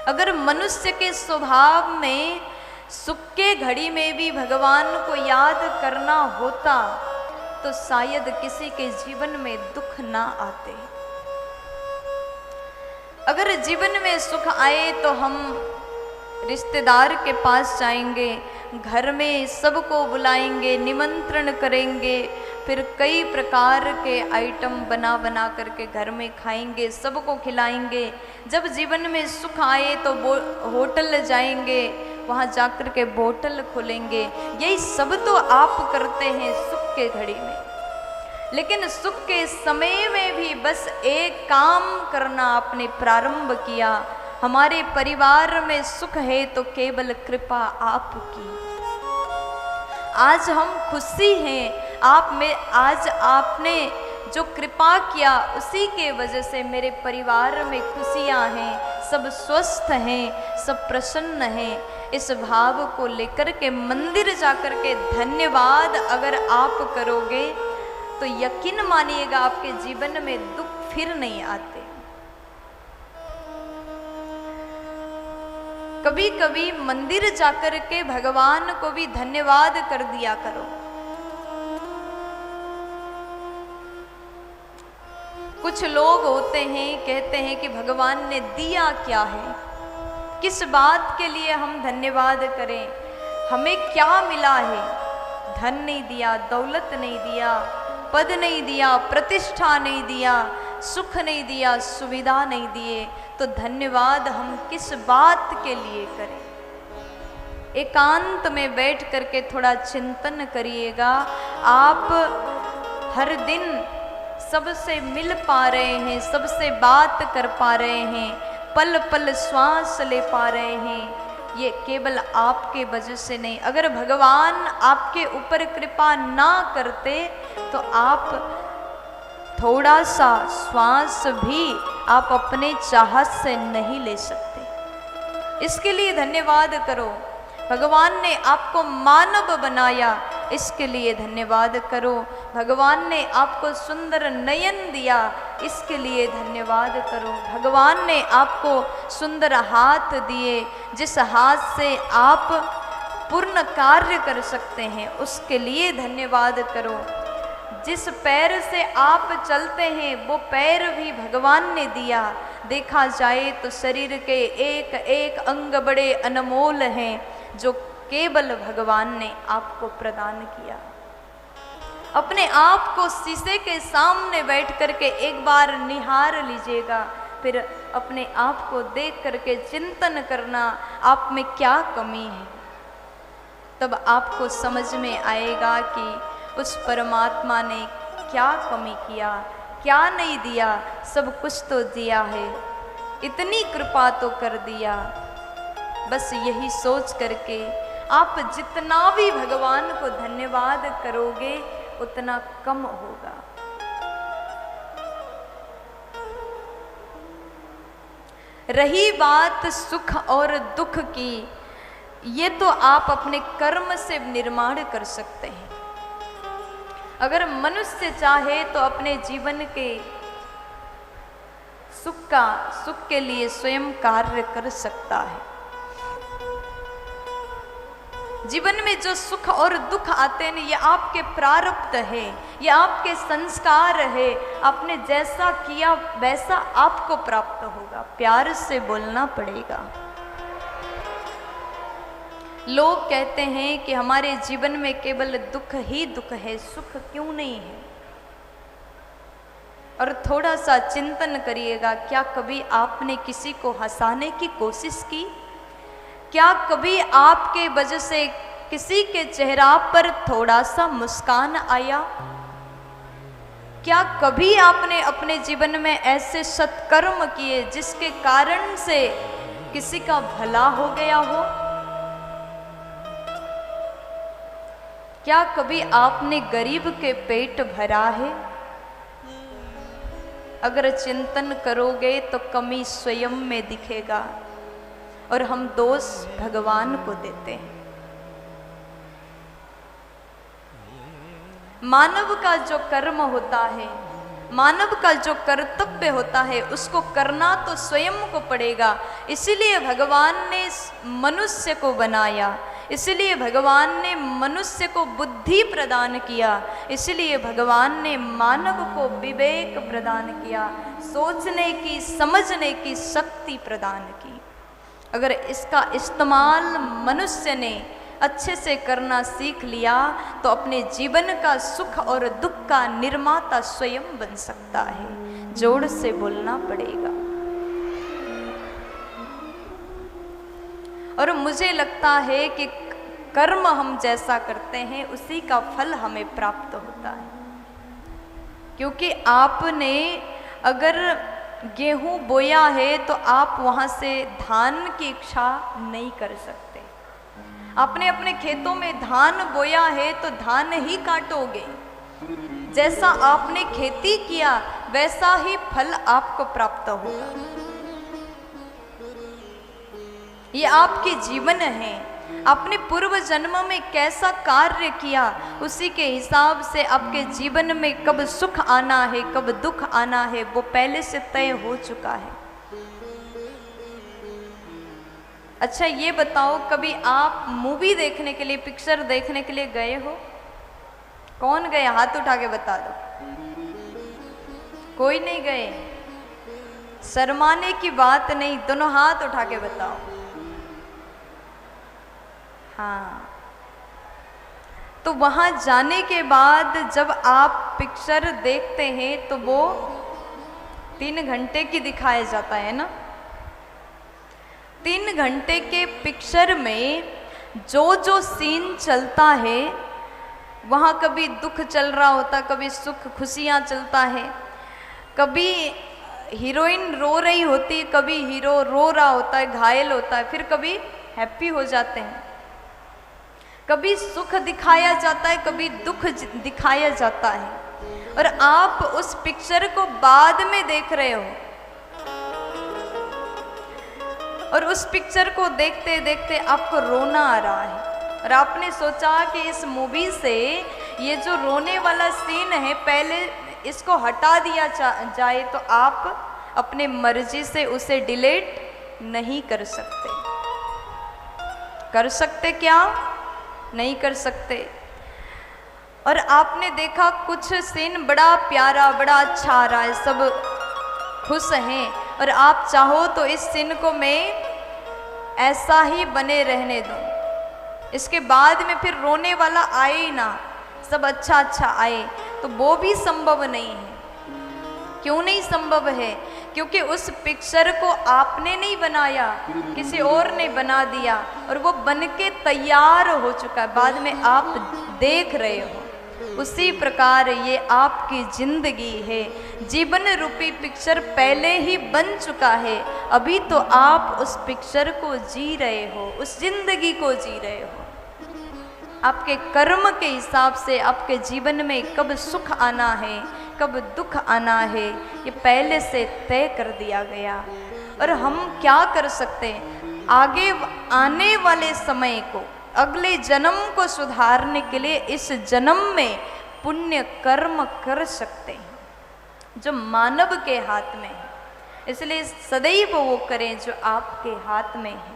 अगर मनुष्य के स्वभाव में सुख के घड़ी में भी भगवान को याद करना होता तो शायद किसी के जीवन में दुख ना आते। अगर जीवन में सुख आए तो हम रिश्तेदार के पास जाएंगे, घर में सबको बुलाएंगे, निमंत्रण करेंगे, फिर कई प्रकार के आइटम बना बना करके घर में खाएंगे, सबको खिलाएंगे। जब जीवन में सुख आए तो होटल जाएंगे, वहाँ जाकर के बोतल खोलेंगे। यही सब तो आप करते हैं सुख के घड़ी में। लेकिन सुख के समय में भी बस एक काम करना आपने प्रारंभ किया। हमारे परिवार में सुख है तो केवल कृपा आपकी। आज हम खुशी हैं आप में, आज आपने जो कृपा किया उसी के वजह से मेरे परिवार में खुशियां हैं, सब स्वस्थ हैं, सब प्रसन्न हैं। इस भाव को लेकर के मंदिर जाकर के धन्यवाद अगर आप करोगे तो यकीन मानिएगा आपके जीवन में दुख फिर नहीं आते। कभी कभी मंदिर जाकर के भगवान को भी धन्यवाद कर दिया करो। कुछ लोग होते हैं कहते हैं कि भगवान ने दिया क्या है, किस बात के लिए हम धन्यवाद करें, हमें क्या मिला है। धन नहीं दिया, दौलत नहीं दिया, पद नहीं दिया, प्रतिष्ठा नहीं दिया, सुख नहीं दिया, सुविधा नहीं दिए, तो धन्यवाद हम किस बात के लिए करें। एकांत में बैठ करके थोड़ा चिंतन करिएगा। आप हर दिन सबसे मिल पा रहे हैं, सबसे बात कर पा रहे हैं, पल पल श्वास ले पा रहे हैं, ये केवल आपके वजह से नहीं। अगर भगवान आपके ऊपर कृपा ना करते तो आप थोड़ा सा श्वास भी आप अपने चाहत से नहीं ले सकते। इसके लिए धन्यवाद करो। भगवान ने आपको मानव बनाया, इसके लिए धन्यवाद करो। भगवान ने आपको सुंदर नयन दिया, इसके लिए धन्यवाद करो। भगवान ने आपको सुंदर हाथ दिए, जिस हाथ से आप पूर्ण कार्य कर सकते हैं, उसके लिए धन्यवाद करो। जिस पैर से आप चलते हैं वो पैर भी भगवान ने दिया। देखा जाए तो शरीर के एक एक अंग बड़े अनमोल हैं जो केवल भगवान ने आपको प्रदान किया। अपने आप को शीशे के सामने बैठ करके एक बार निहार लीजिएगा, फिर अपने आप को देख करके चिंतन करना आप में क्या कमी है। तब आपको समझ में आएगा कि उस परमात्मा ने क्या कमी किया, क्या नहीं दिया। सब कुछ तो दिया है, इतनी कृपा तो कर दिया। बस यही सोच करके आप जितना भी भगवान को धन्यवाद करोगे उतना कम होगा। रही बात सुख और दुख की, ये तो आप अपने कर्म से निर्माण कर सकते हैं। अगर मनुष्य चाहे तो अपने जीवन के सुख के लिए स्वयं कार्य कर सकता है। जीवन में जो सुख और दुख आते हैं ये आपके प्रारब्ध है, ये आपके संस्कार है। आपने जैसा किया वैसा आपको प्राप्त होगा। प्यार से बोलना पड़ेगा। लोग कहते हैं कि हमारे जीवन में केवल दुख ही दुख है, सुख क्यों नहीं है। और थोड़ा सा चिंतन करिएगा, क्या कभी आपने किसी को हंसाने की कोशिश की? क्या कभी आपके वजह से किसी के चेहरा पर थोड़ा सा मुस्कान आया? क्या कभी आपने अपने जीवन में ऐसे सत्कर्म किए जिसके कारण से किसी का भला हो गया हो? क्या कभी आपने गरीब के पेट भरा है? अगर चिंतन करोगे तो कमी स्वयं में दिखेगा और हम दोष भगवान को देते हैं। मानव का जो कर्म होता है, मानव का जो कर्तव्य होता है उसको करना तो स्वयं को पड़ेगा। इसीलिए भगवान ने मनुष्य को बनाया, इसलिए भगवान ने मनुष्य को बुद्धि प्रदान किया, इसलिए भगवान ने मानव को विवेक प्रदान किया, सोचने की समझने की शक्ति प्रदान की। अगर इसका इस्तेमाल मनुष्य ने अच्छे से करना सीख लिया तो अपने जीवन का सुख और दुख का निर्माता स्वयं बन सकता है। जोर से बोलना पड़ेगा। और मुझे लगता है कि कर्म हम जैसा करते हैं उसी का फल हमें प्राप्त होता है। क्योंकि आपने अगर गेहूं बोया है तो आप वहां से धान की इच्छा नहीं कर सकते। आपने अपने खेतों में धान बोया है तो धान ही काटोगे। जैसा आपने खेती किया वैसा ही फल आपको प्राप्त होगा। ये आपके जीवन है। आपने पूर्व जन्म में कैसा कार्य किया उसी के हिसाब से आपके जीवन में कब सुख आना है कब दुख आना है वो पहले से तय हो चुका है। अच्छा ये बताओ, कभी आप मूवी देखने के लिए, पिक्चर देखने के लिए गए हो? कौन गए? हाथ उठा के बता दो। कोई नहीं गए? शर्माने की बात नहीं, दोनों हाथ उठा के बताओ। हाँ, तो वहां जाने के बाद जब आप पिक्चर देखते हैं तो वो 3 घंटे की दिखाया जाता है ना। 3 घंटे के पिक्चर में जो जो सीन चलता है वहाँ कभी दुख चल रहा होता, कभी सुख खुशियाँ चलता है, कभी हीरोइन रो रही होती, कभी हीरो रो रहा होता है, घायल होता है, फिर कभी हैप्पी हो जाते हैं, कभी सुख दिखाया जाता है, कभी दुख दिखाया जाता है। और आप उस पिक्चर को बाद में देख रहे हो और उस पिक्चर को देखते देखते आपको रोना आ रहा है और आपने सोचा कि इस मूवी से ये जो रोने वाला सीन है पहले इसको हटा दिया जाए, तो आप अपने मर्जी से उसे डिलीट नहीं कर सकते। कर सकते क्या? नहीं कर सकते। और आपने देखा कुछ सीन बड़ा प्यारा बड़ा अच्छा आ रहा है, सब खुश हैं और आप चाहो तो इस सीन को मैं ऐसा ही बने रहने दूं, इसके बाद में फिर रोने वाला आए ही ना, सब अच्छा अच्छा आए, तो वो भी संभव नहीं है। क्यों नहीं संभव है? क्योंकि उस पिक्चर को आपने नहीं बनाया, किसी और ने बना दिया और वो बनके तैयार हो चुका है, बाद में आप देख रहे हो। उसी प्रकार ये आपकी जिंदगी है, जीवन रूपी पिक्चर पहले ही बन चुका है, अभी तो आप उस पिक्चर को जी रहे हो, उस जिंदगी को जी रहे हो। आपके कर्म के हिसाब से आपके जीवन में कब सुख आना है कब दुख आना है ये पहले से तय कर दिया गया। और हम क्या कर सकते हैं? आगे आने वाले समय को, अगले जन्म को सुधारने के लिए इस जन्म में पुण्य कर्म कर सकते हैं जो मानव के हाथ में है। इसलिए सदैव वो करें जो आपके हाथ में है।